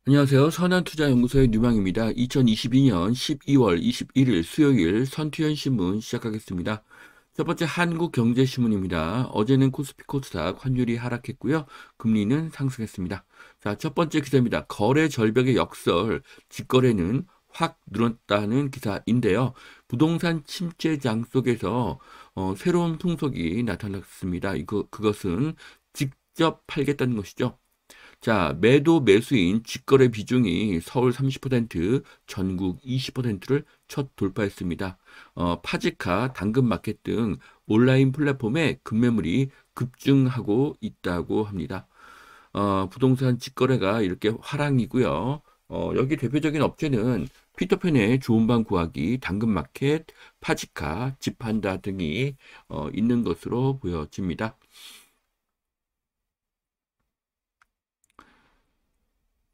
안녕하세요. 선한투자연구소의 뉴망입니다. 2022년 12월 21일 수요일 선투현 신문 시작하겠습니다. 첫 번째 한국경제신문입니다. 어제는 코스피 코스닥 환율이 하락했고요. 금리는 상승했습니다. 자, 첫 번째 기사입니다. 거래 절벽의 역설, 직거래는 확 늘었다는 기사인데요. 부동산 침체장 속에서 새로운 풍속이 나타났습니다. 그것은 직접 팔겠다는 것이죠. 자, 매도 매수인 직거래 비중이 서울 30%, 전국 20%를 첫 돌파했습니다. 파지카, 당근마켓 등 온라인 플랫폼에 급매물이 급증하고 있다고 합니다. 부동산 직거래가 이렇게 화랑이고요. 여기 대표적인 업체는 피터팬의 좋은 방 구하기, 당근마켓, 파지카, 집한다 등이 있는 것으로 보여집니다.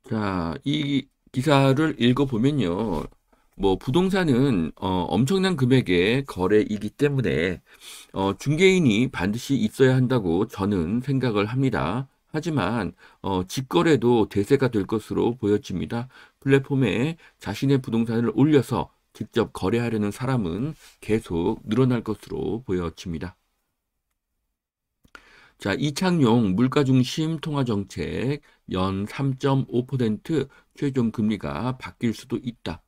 자, 이 기사를 읽어보면요. 뭐, 부동산은 엄청난 금액의 거래이기 때문에 중개인이 반드시 있어야 한다고 저는 생각을 합니다. 하지만 직거래도 대세가 될 것으로 보여집니다. 플랫폼에 자신의 부동산을 올려서 직접 거래하려는 사람은 계속 늘어날 것으로 보여집니다. 자, 이창용 물가중심 통화정책 연 3.5% 최종 금리가 바뀔 수도 있다.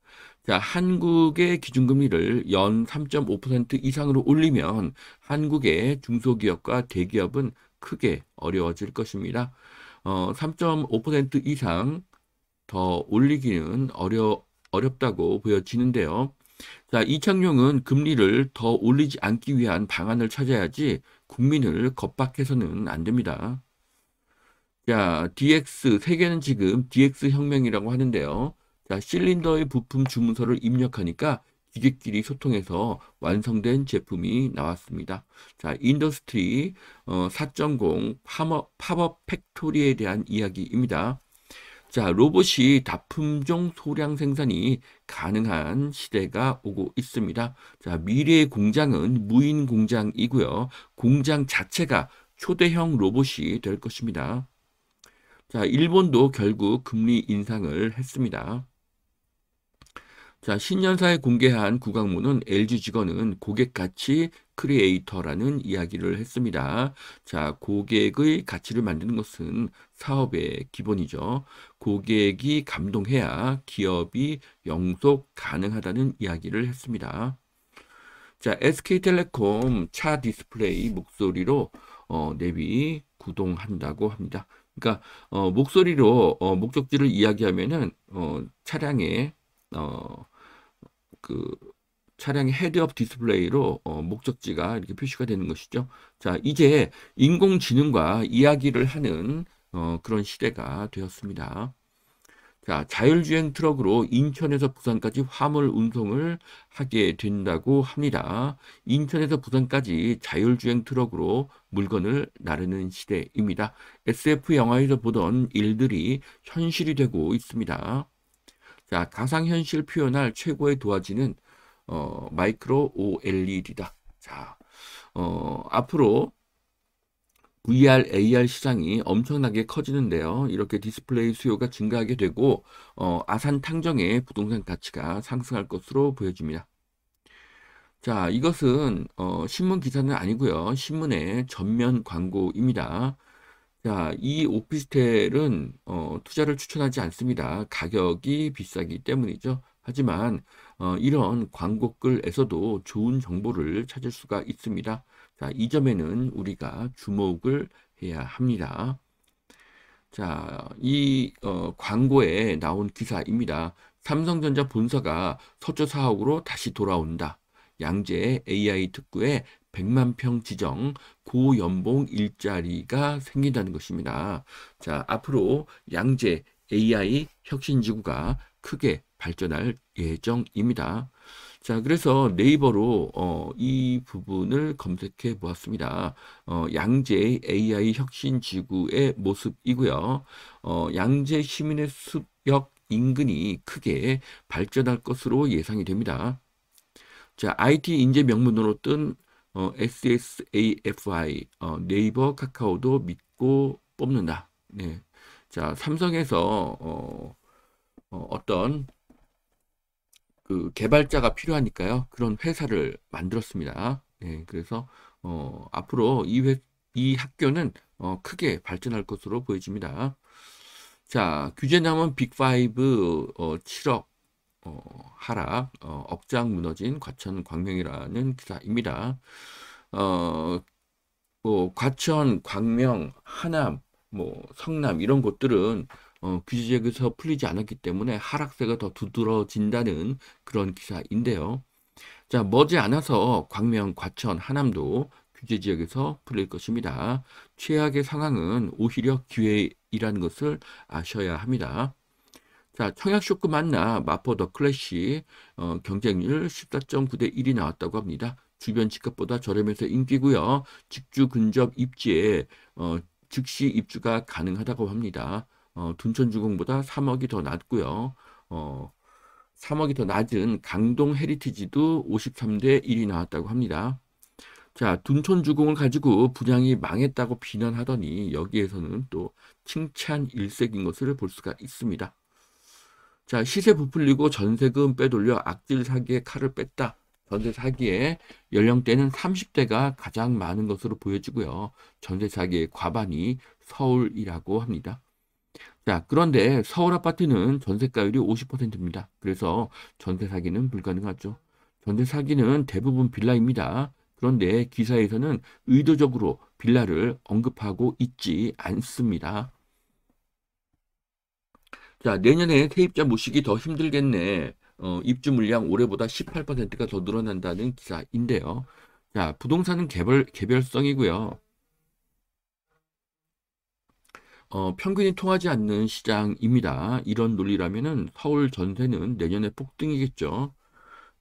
자, 한국의 기준금리를 연 3.5% 이상으로 올리면 한국의 중소기업과 대기업은 크게 어려워질 것입니다. 3.5% 이상 더 올리기는 어렵다고 보여지는데요. 자, 이창용은 금리를 더 올리지 않기 위한 방안을 찾아야지 국민을 겁박해서는 안 됩니다. 자, DX, 세계는 지금 DX 혁명이라고 하는데요. 자, 실린더의 부품 주문서를 입력하니까 기계끼리 소통해서 완성된 제품이 나왔습니다. 자, 인더스트리 4.0 팝업 팩토리에 대한 이야기입니다. 자, 로봇이 다품종 소량 생산이 가능한 시대가 오고 있습니다. 자, 미래의 공장은 무인 공장이고요. 공장 자체가 초대형 로봇이 될 것입니다. 자, 일본도 결국 금리 인상을 했습니다. 자, 신년사에 공개한 구강문은 LG 직원은 고객 가치 크리에이터라는 이야기를 했습니다. 자, 고객의 가치를 만드는 것은 사업의 기본이죠. 고객이 감동해야 기업이 영속 가능하다는 이야기를 했습니다. 자, SK텔레콤 차 디스플레이 목소리로 내비 구동한다고 합니다. 그러니까 목소리로 목적지를 이야기하면은 차량에 어, 그 차량의 헤드업 디스플레이로 목적지가 이렇게 표시가 되는 것이죠. 자, 이제 인공지능과 이야기를 하는 그런 시대가 되었습니다. 자, 자율주행 트럭으로 인천에서 부산까지 화물 운송을 하게 된다고 합니다. 인천에서 부산까지 자율주행 트럭으로 물건을 나르는 시대입니다. SF 영화에서 보던 일들이 현실이 되고 있습니다. 자, 가상현실 표현할 최고의 도화지는 마이크로 OLED다. 자, 앞으로 VR, AR 시장이 엄청나게 커지는데요. 이렇게 디스플레이 수요가 증가하게 되고 아산 탕정의 부동산 가치가 상승할 것으로 보여집니다. 자, 이것은 신문 기사는 아니고요. 신문의 전면 광고입니다. 자, 이 오피스텔은 투자를 추천하지 않습니다. 가격이 비싸기 때문이죠. 하지만 이런 광고글에서도 좋은 정보를 찾을 수가 있습니다. 자, 이 점에는 우리가 주목을 해야 합니다. 자, 이 광고에 나온 기사입니다. 삼성전자 본사가 서초 사옥으로 다시 돌아온다. 양재 AI 특구에 100만 평 지정 고연봉 일자리가 생긴다는 것입니다. 자, 앞으로 양재 AI 혁신지구가 크게 발전할 예정입니다. 자, 그래서 네이버로 이 부분을 검색해 보았습니다. 양재 AI 혁신지구의 모습이고요. 양재 시민의 숲역 인근이 크게 발전할 것으로 예상이 됩니다. 자, IT 인재 명문으로 뜬 SSAFI 네이버 카카오도 믿고 뽑는다. 네. 자, 삼성에서 어떤 그 개발자가 필요하니까요. 그런 회사를 만들었습니다. 네, 그래서 앞으로 이 학교는 크게 발전할 것으로 보여집니다. 자, 규제 남은 빅5 7억 하락, 억장 무너진 과천 광명이라는 기사입니다. 어, 뭐 과천, 광명, 하남, 뭐 성남 이런 곳들은 규제 지역에서 풀리지 않았기 때문에 하락세가 더 두드러진다는 그런 기사인데요. 자, 머지않아서 광명, 과천, 하남도 규제 지역에서 풀릴 것입니다. 최악의 상황은 오히려 기회이라는 것을 아셔야 합니다. 자, 청약 쇼크 만나 마포 더 클래시 경쟁률 14.9대 1이 나왔다고 합니다. 주변 집값보다 저렴해서 인기고요. 직주 근접 입지에 즉시 입주가 가능하다고 합니다. 둔촌주공보다 3억이 더 낮고요. 3억이 더 낮은 강동 헤리티지도 53대 1이 나왔다고 합니다. 자, 둔촌주공을 가지고 분양이 망했다고 비난하더니 여기에서는 또 칭찬 일색인 것을 볼 수가 있습니다. 자, 시세 부풀리고 전세금 빼돌려 악질 사기에 칼을 뺐다. 전세 사기의 연령대는 30대가 가장 많은 것으로 보여지고요. 전세 사기의 과반이 서울이라고 합니다. 자, 그런데 서울 아파트는 전세가율이 50%입니다. 그래서 전세 사기는 불가능하죠. 전세 사기는 대부분 빌라입니다. 그런데 기사에서는 의도적으로 빌라를 언급하고 있지 않습니다. 자, 내년에 세입자 모시기 더 힘들겠네. 입주 물량 올해보다 18%가 더 늘어난다는 기사인데요. 자, 부동산은 개별성이고요. 평균이 통하지 않는 시장입니다. 이런 논리라면은 서울 전세는 내년에 폭등이겠죠.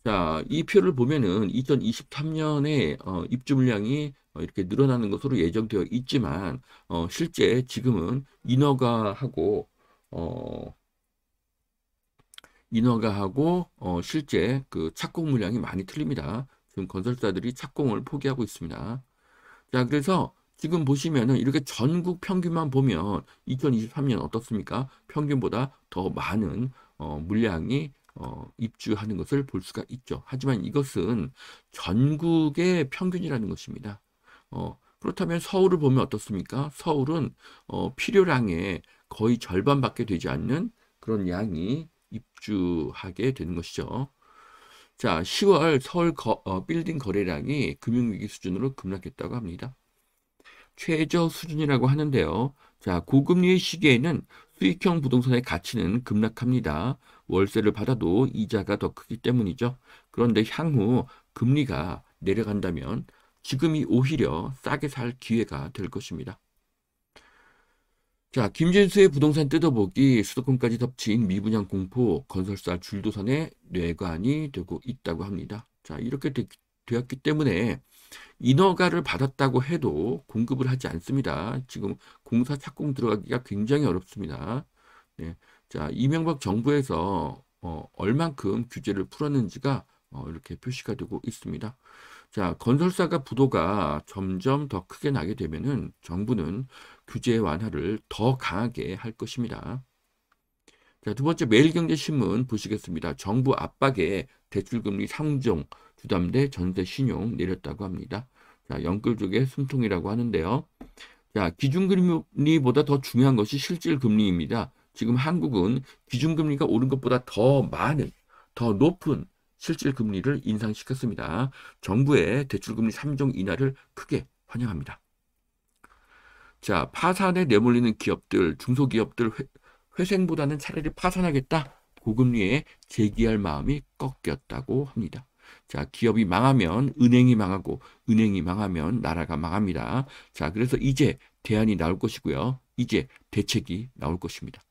자, 이 표를 보면은 2023년에 입주 물량이 이렇게 늘어나는 것으로 예정되어 있지만 실제 지금은 어, 인허가하고 실제 그 착공 물량이 많이 틀립니다. 지금 건설사들이 착공을 포기하고 있습니다. 자, 그래서 지금 보시면은 이렇게 전국 평균만 보면 2023년 어떻습니까? 평균보다 더 많은 물량이 입주하는 것을 볼 수가 있죠. 하지만 이것은 전국의 평균이라는 것입니다. 그렇다면 서울을 보면 어떻습니까? 서울은 필요량의 거의 절반밖에 되지 않는 그런 양이 입주하게 되는 것이죠. 자, 10월 서울 빌딩 거래량이 금융위기 수준으로 급락했다고 합니다. 최저 수준이라고 하는데요. 자, 고금리의 시기에는 수익형 부동산의 가치는 급락합니다. 월세를 받아도 이자가 더 크기 때문이죠. 그런데 향후 금리가 내려간다면 지금이 오히려 싸게 살 기회가 될 것입니다. 자, 김진수의 부동산 뜯어보기, 수도권까지 덮친 미분양 공포, 건설사 줄도산의 뇌관이 되고 있다고 합니다. 자, 이렇게 되었기 때문에 인허가를 받았다고 해도 공급을 하지 않습니다. 지금 공사 착공 들어가기가 굉장히 어렵습니다. 네. 자, 이명박 정부에서 얼만큼 규제를 풀었는지가 이렇게 표시가 되고 있습니다. 자, 건설사가 부도가 점점 더 크게 나게 되면은 정부는 규제 완화를 더 강하게 할 것입니다. 자, 두 번째 매일경제신문 보시겠습니다. 정부 압박에 대출금리 상종, 주담대 전세 신용 내렸다고 합니다. 자, 영끌족의 숨통이라고 하는데요. 자, 기준금리보다 더 중요한 것이 실질금리입니다. 지금 한국은 기준금리가 오른 것보다 더 많은, 더 높은 실질금리를 인상시켰습니다. 정부의 대출금리 3종 인하를 크게 환영합니다. 자, 파산에 내몰리는 기업들, 중소기업들 회생보다는 차라리 파산하겠다. 고금리에 재기할 마음이 꺾였다고 합니다. 자, 기업이 망하면 은행이 망하고 은행이 망하면 나라가 망합니다. 자, 그래서 이제 대안이 나올 것이고요. 이제 대책이 나올 것입니다.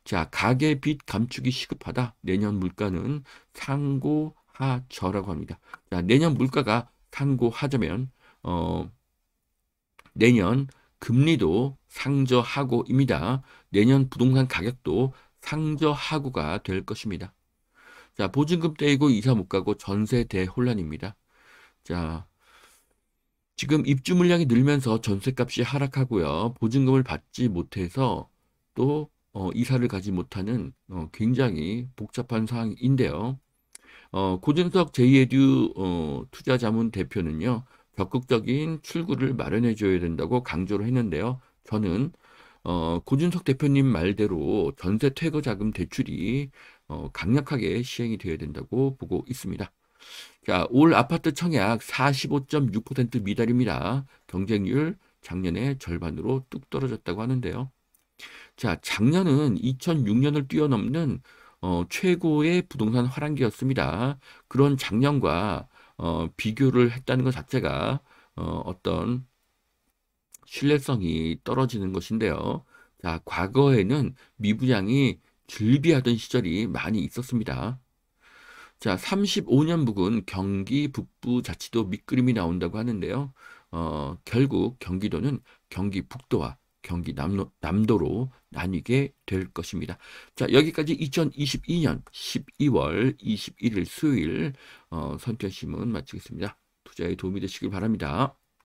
자, 가계 빚 감축이 시급하다. 내년 물가는 상고하저라고 합니다. 자, 내년 물가가 상고하저면 내년 금리도 상저하고입니다. 내년 부동산 가격도 상저하고가 될 것입니다. 자, 보증금 떼이고 이사 못 가고 전세 대혼란입니다. 자, 지금 입주 물량이 늘면서 전세값이 하락하고요. 보증금을 받지 못해서 또 이사를 가지 못하는 굉장히 복잡한 상황인데요. 고진석 제2에듀 투자자문 대표는요, 적극적인 출구를 마련해 줘야 된다고 강조를 했는데요. 저는 고준석 대표님 말대로 전세 퇴거 자금 대출이 강력하게 시행이 되어야 된다고 보고 있습니다. 자, 올 아파트 청약 45.6% 미달입니다. 경쟁률 작년에 절반으로 뚝 떨어졌다고 하는데요. 자, 작년은 2006년을 뛰어넘는 최고의 부동산 화랑기였습니다. 그런 작년과 비교를 했다는 것 자체가 어떤 신뢰성이 떨어지는 것인데요. 자, 과거에는 미분양이 즐비하던 시절이 많이 있었습니다. 자, 35년 묵은 경기 북부자치도 밑그림이 나온다고 하는데요. 결국 경기도는 경기 북도와 경기 남도로 나뉘게 될 것입니다. 자, 여기까지 2022년 12월 21일 수요일 선편신문 마치겠습니다. 투자에 도움이 되시길 바랍니다.